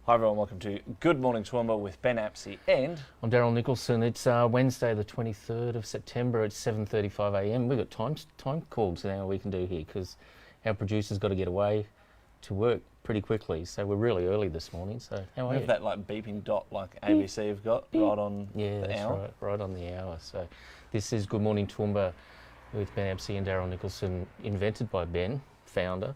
Hi everyone, welcome to Good Morning Toowoomba with Ben Apsey and... I'm Daryl Nicholson. It's Wednesday the 23rd of September at 7:35am. We've got time calls now we can do here because our producer's got to get away to work pretty quickly. So we're really early this morning. So how are you? Have that like beeping dot like ABC have got right on the hour? Right on the hour. So this is Good Morning Toowoomba with Ben Apsey and Daryl Nicholson, invented by Ben, founder.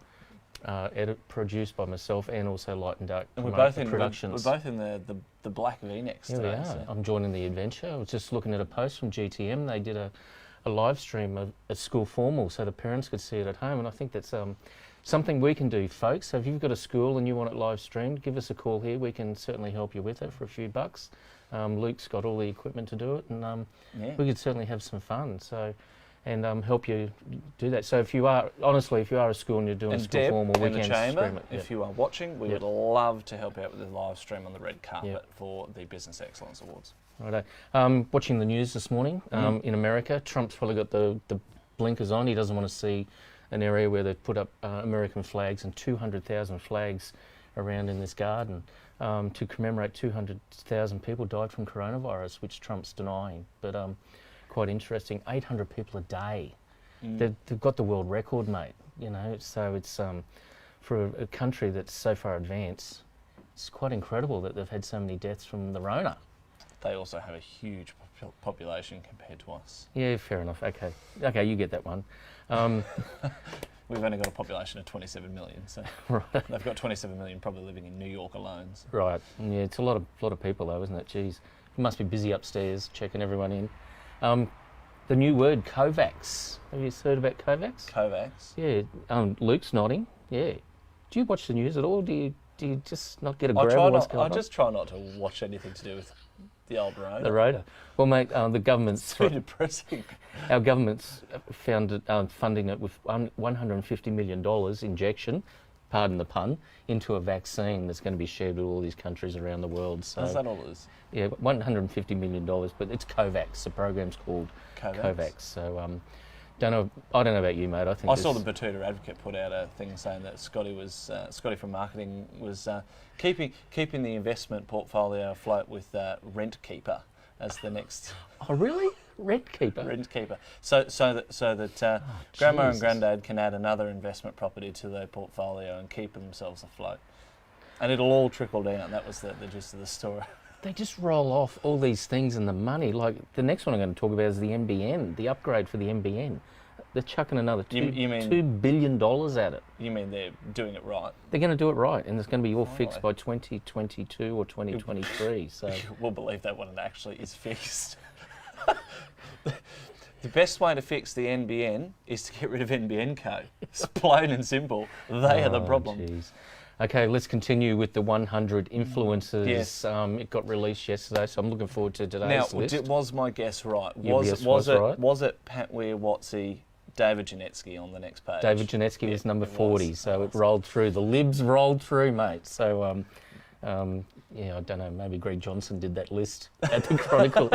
Produced by myself and also Light and Dark. And we're both Productions. We're both in the black V-necks today. We are. So. I'm joining the adventure. I was just looking at a post from GTM. They did a live stream of a school formal so the parents could see it at home, and I think that's something we can do, folks. So if you've got a school and you want it live streamed, give us a call here. We can certainly help you with it for a few bucks. Luke's got all the equipment to do it, and we could certainly have some fun. So. And help you do that. So if you are a school and you're doing school formal, we can stream it. If you are watching, we would love to help out with the live stream on the red carpet for the Business Excellence Awards. Righto. Watching the news this morning in America, Trump's probably got the blinkers on. He doesn't want to see an area where they've put up American flags and 200,000 flags around in this garden to commemorate 200,000 people died from coronavirus, which Trump's denying. But quite interesting. 800 people a day. They've got the world record, mate. You know, so it's for a country that's so far advanced, it's quite incredible that they've had so many deaths from the Rona. They also have a huge population compared to us. Yeah, fair enough. Okay, you get that one. We've only got a population of 27 million, so they've got 27 million probably living in New York alone. So. Right. Yeah, it's a lot of people though, isn't it? Jeez, you must be busy upstairs checking everyone in. The new word, COVAX. Have you heard about COVAX? COVAX? Yeah. Luke's nodding. Yeah. Do you watch the news at all? Do you just not get a grab of what's going on? I just try not to watch anything to do with the old Rona. The Rona. Well, mate, the government's... It's too depressing. Our government's funding it with $150 million injection, pardon the pun, into a vaccine that's going to be shared with all these countries around the world. So, is that all it is? Yeah, $150 million, but it's COVAX. The program's called COVAX. So, I don't know about you, mate. I saw the Batuta Advocate put out a thing saying that Scotty from marketing was keeping the investment portfolio afloat with Rent Keeper as the next. Oh, really? Rent Keeper. Rent Keeper. So that Grandma and Granddad can add another investment property to their portfolio and keep themselves afloat, and it'll all trickle down. That was the gist of the story. They just roll off all these things and the money. Like the next one I'm going to talk about is the NBN, the upgrade for the NBN. They're chucking another $2 billion at it. You mean they're doing it right? They're going to do it right, and it's going to be all fixed by 2022 or 2023. So we'll believe that when it actually is fixed. The best way to fix the NBN is to get rid of NBN Co. It's plain and simple. They are the problem. Geez. Okay, let's continue with the 100 influencers. Yes. It got released yesterday, so I'm looking forward to today's list. Now, was my guess right? Was it Pat Weir, Watsy, David Janetsky on the next page? David Janetsky was number 40, so it rolled through. The libs rolled through, mate. So, I don't know, maybe Greg Johnson did that list at the Chronicle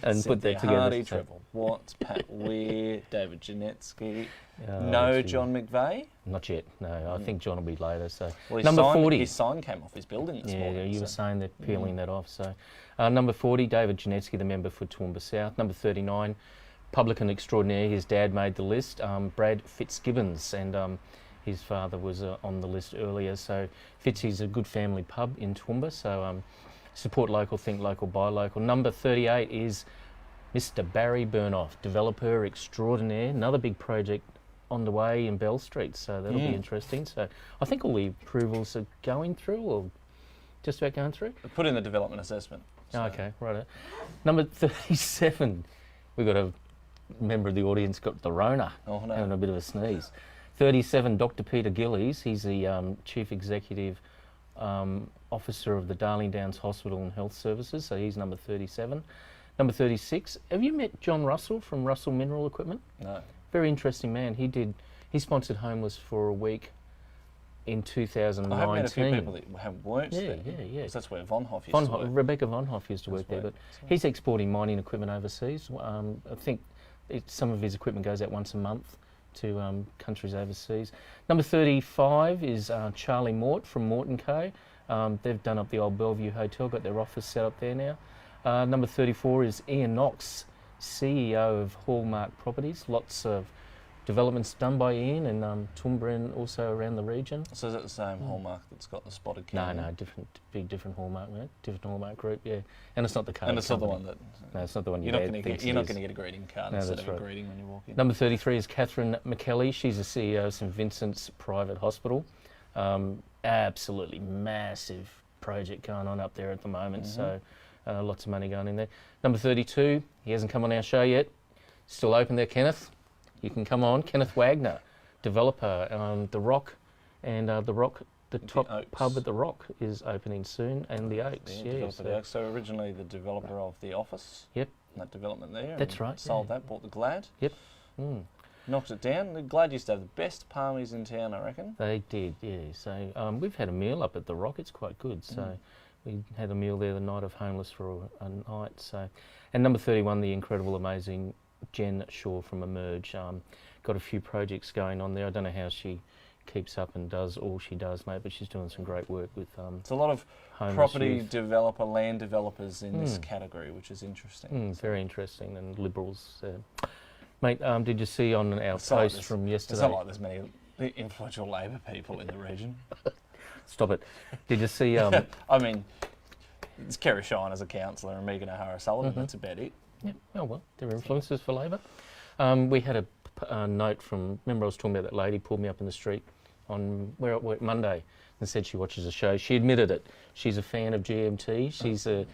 and put that together. Hardy, Trevor Watts, Pat Weir, David Janetsky. No John McVeigh? Not yet, no. I think John will be later. So number 40. His sign came off his building this morning. Yeah, you were saying they're peeling that off. So number 40, David Janetsky, the member for Toowoomba South. Number 39, publican extraordinaire. His dad made the list, Brad Fitzgibbons, and his father was on the list earlier. So Fitzy's a good family pub in Toowoomba. So support local, think local, buy local. Number 38 is Mr. Barry Burnoff, developer extraordinaire. Another big project on the way in Bell Street, so that'll be interesting. So I think all the approvals are going through, or just about going through. Put in the development assessment. So. Okay, right. Number 37, we've got a member of the audience got the Rona, having a bit of a sneeze. 37, Dr. Peter Gillies. He's the Chief Executive Officer of the Darling Downs Hospital and Health Services, so he's number 37. Number 36, have you met John Russell from Russell Mineral Equipment? No. Very interesting man. He sponsored Homeless for a week in 2019. I have met a few people that have worked there. Yeah. Because that's where Von Hoff used to work. Rebecca Von Hoff used to work there, but he's exporting mining equipment overseas. I think some of his equipment goes out once a month to countries overseas. Number 35 is Charlie Mort from Mort & Co. They've done up the old Bellevue Hotel, got their office set up there now. Number 34 is Ian Knox, CEO of Hallmark Properties. Lots of developments done by Ian and Toowoomba and also around the region. So is it the same Hallmark that's got the spotted cow? No, different Hallmark, mate. Different Hallmark group, yeah. And it's not the card. And it's not the one that... No, it's not the one you're not going to get a greeting card instead of right. a greeting when you walk in. Number 33 is Catherine McKelly. She's the CEO of St Vincent's Private Hospital. Absolutely massive project going on up there at the moment, so lots of money going in there. Number 32, he hasn't come on our show yet. Still open there, Kenneth. You can come on. Kenneth Wagner, developer, The Rock, and the top pub at The Rock is opening soon, and the Oaks. Yeah, so originally the developer of The Office. Yep. That development there. That's right. Sold that, bought the Glad. Yep. Knocked it down. The Glad used to have the best palmies in town, I reckon. They did, yeah. So we've had a meal up at The Rock. It's quite good. So we had a meal there the night of Homeless for a night. So, and number 31, the incredible, amazing Jen Shaw from Emerge. Got a few projects going on there. I don't know how she keeps up and does all she does, mate, but she's doing some great work with it's a lot of property developer, land developers in this category, which is interesting. Very interesting, and Liberals. Mate, did you see on our post from yesterday? It's not like there's many influential Labor people in the region. Stop it. Did you see... I mean, it's Kerry Shine as a councillor and Megan O'Hara Sullivan, that's about it. Yeah, oh well, they're influencers for Labor. We had a note from, remember I was talking about that lady pulled me up in the street on, where at work, Monday, and said she watches the show. She admitted it. She's a fan of GMT. She's a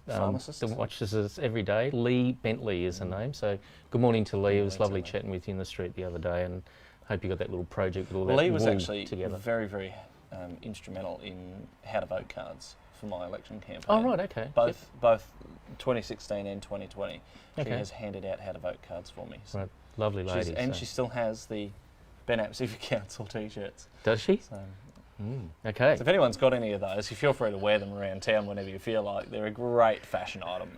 pharmacist that watches us every day. Lee Bentley is her name. So good morning to Lee. It was lovely chatting with you in the street the other day, and hope you got that little project with all that Lee was actually together. very, very instrumental in how to vote cards for my election campaign. Oh, right, okay. Both 2016 and 2020. She has handed out how to vote cards for me. So right, lovely lady. And she still has the Ben Civic Council T-shirts. Does she? So, okay. So if anyone's got any of those, you feel free to wear them around town whenever you feel like. They're a great fashion item.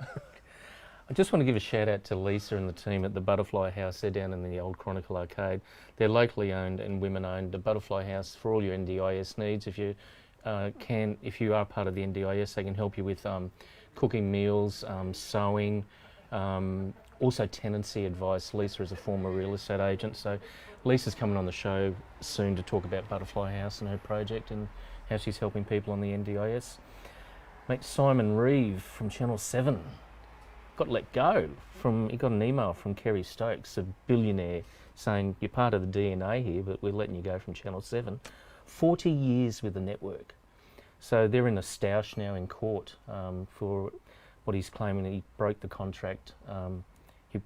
I just want to give a shout out to Lisa and the team at the Butterfly House. They're down in the old Chronicle Arcade. They're locally owned and women owned. The Butterfly House for all your NDIS needs. If you are part of the NDIS, they can help you with cooking meals, sewing, also tenancy advice. Lisa is a former real estate agent, so Lisa's coming on the show soon to talk about Butterfly House and her project and how she's helping people on the NDIS. Mate, Simon Reeve from Channel 7 got let go. He got an email from Kerry Stokes, a billionaire, saying, you're part of the DNA here, but we're letting you go from Channel 7. 40 years with the network. So they're in a stoush now in court for what he's claiming he broke the contract.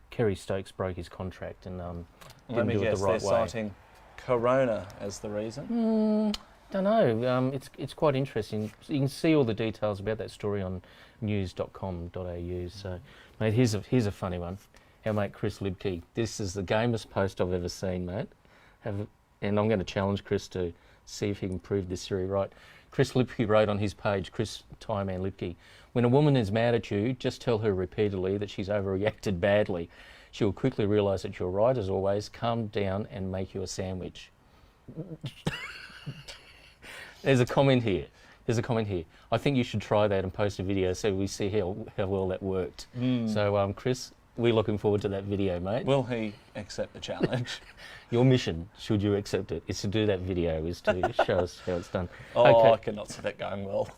Kerry Stokes broke his contract and didn't do it the right way. They're citing Corona as the reason? Don't know. It's quite interesting. You can see all the details about that story on news.com.au. So, mate, here's a funny one. Our mate Chris Libke. This is the gamest post I've ever seen, mate. And I'm going to challenge Chris to see if he can prove this theory right. Chris Lipke wrote on his page, Chris Tieman Lipke, when a woman is mad at you, just tell her repeatedly that she's overreacted badly. She will quickly realise that you're right, as always, calm down and make you a sandwich. There's a comment here. I think you should try that and post a video so we see how well that worked. So, Chris, we're looking forward to that video, mate. Will he accept the challenge? Your mission, should you accept it, is to do that video, is to show us how it's done. Oh, okay. I cannot see that going well.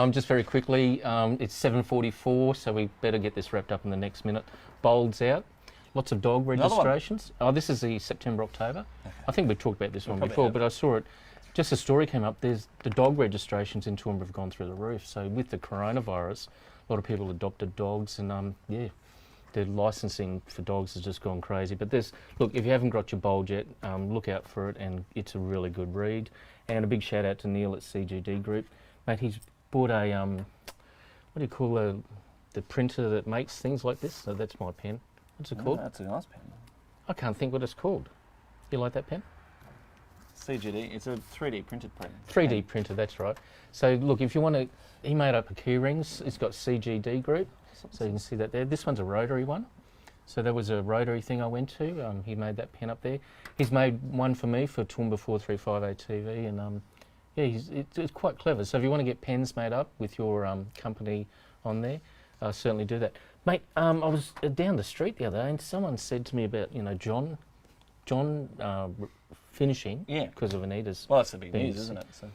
Just very quickly, it's 7:44, so we better get this wrapped up in the next minute. Bold's out. Lots of dog registrations. Oh, this is the September-October. Okay. I think we've talked about this one before, but I saw it. Just a story came up. The dog registrations in Toowoomba have gone through the roof. So with the coronavirus, a lot of people adopted dogs, and the licensing for dogs has just gone crazy. But look, if you haven't got your Bold yet, look out for it, and it's a really good read. And a big shout out to Neil at CGD Group. Mate, he's bought a, what do you call the printer that makes things like this? So that's my pen. What's it called? That's a nice pen. I can't think what it's called. You like that pen? CGD, it's a 3D printed pen. 3D printer, that's right. So look, if you want to, he made up a key rings. It's got CGD Group, so you can see that there. This one's a rotary one. So that was a rotary thing I went to. He made that pen up there. He's made one for me for Toowoomba 435 ATV, and Yeah, it's quite clever. So if you want to get pens made up with your company on there, certainly do that. Mate, I was down the street the other day and someone said to me about, John finishing because of Anita's. Well, that's the big news, isn't it? So.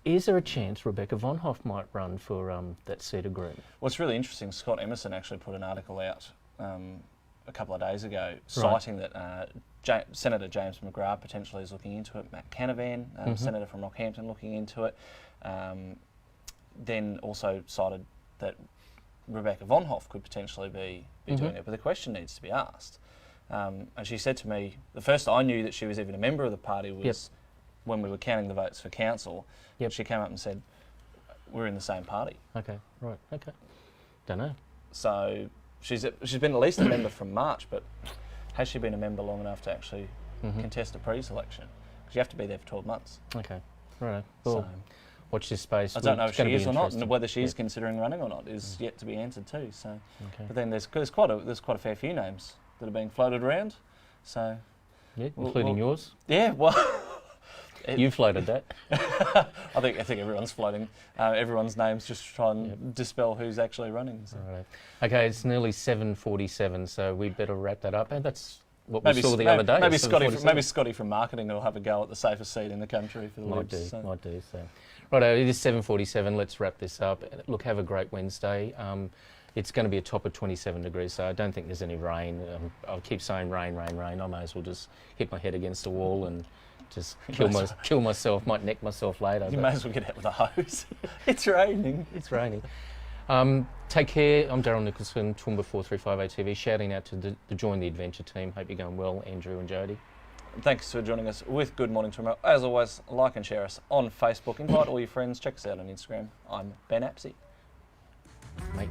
Is there a chance Rebecca Von Hoff might run for that seat of Groom? Well, it's really interesting. Scott Emerson actually put an article out a couple of days ago citing that Senator James McGrath potentially is looking into it, Matt Canavan, Senator from Rockhampton, looking into it. Then also cited that Rebecca Von Hoff could potentially be doing it, but the question needs to be asked. And she said to me, the first I knew that she was even a member of the party was when we were counting the votes for council. She came up and said, we're in the same party. Okay, right, okay. Don't know. So she's been at least a member from March, but has she been a member long enough to actually contest a pre-selection? Because you have to be there for 12 months. Okay, right. Well, so, watch this space. I don't know if she is or not, and whether she is considering running or not is yet to be answered too. So, but then there's quite a fair few names that are being floated around. So, including yours. Yeah, well, you floated that. I think everyone's floating. Everyone's names just to try and dispel who's actually running. So. Right. Okay, it's nearly 7:47, so we better wrap that up. And that's what we saw the other day. Maybe Scotty from marketing will have a go at the safest seat in the country for the Might Libs. do. So, right, it is 7:47. Let's wrap this up. Look, have a great Wednesday. It's going to be a top of 27 degrees, so I don't think there's any rain. I'll keep saying rain. I may as well just hit my head against the wall and just kill myself. Might neck myself later. You may as well get out with a hose. It's raining. It's raining. Take care. I'm Daryl Nicholson, Toowoomba 435 ATV, shouting out to the Join the Adventure team. Hope you're going well, Andrew and Jody. Thanks for joining us with Good Morning Toowoomba. As always, like and share us on Facebook. Invite all your friends. Check us out on Instagram. I'm Ben Apsey. Mate.